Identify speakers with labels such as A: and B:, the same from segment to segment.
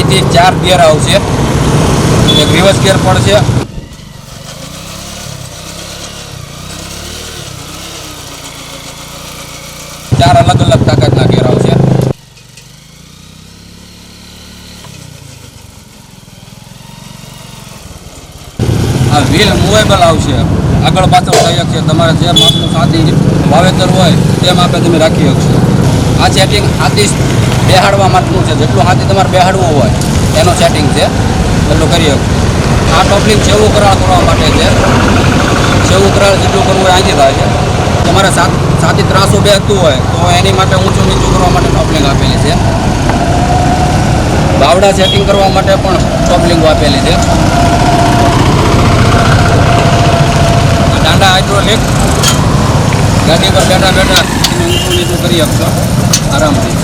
A: થી 4 ગિયર આવશે, એક રિવર્સ ગિયર પણ છે. ચાર અલગ અલગ તાકાતના ગિયર આવશે. આ વ્હીલ મૂવેબલ આવશે, આગળ પાછળ થઈ શકશે. તમારે જે માપનું સાથી વાવેતર હોય તે માપે તમે રાખી શકશો. આ સેટિંગ હાથી બેહાડવા માટેનું છે, જેટલું હાથી તમારે બેહાડવું હોય એનું સેટિંગ છે, એટલું કરી શકશો. આ ટોપલિંગ છેવું કરાળ કરવા માટે છે, છેવું કરાળ જેટલું કરવું હોય અહીંથી થાય છે. તમારે સાથી ત્રાસો બેસતું હોય તો એની માટે ઊંચું નીચું કરવા માટે ટોપલિંગ આપેલી છે. બાવડા સેટિંગ કરવા માટે પણ ટોપલિંગ આપેલી છે. દાંડા હાઇડ્રોલિક, ગાડી પર બેઠા બેઠા તમે ઊંચું નીચું કરી શકશો આરામથી.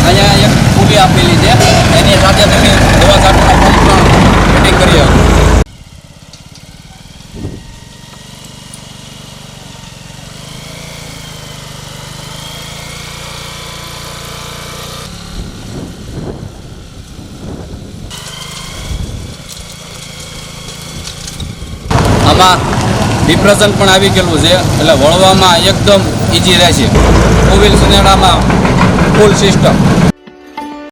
A: અહીંયા એક પુલી આપેલી છે, એની સાથે તમે દવા છાંટવાના પંપ પણ ફિટિંગ કરી શકો. આમાં ડિપ્રેશન પણ આવી ગયેલું છે, એટલે વળવામાં એકદમ ઇઝી રહેશે. 2 વ્હીલ સનેડામાં ફૂલ સિસ્ટમ.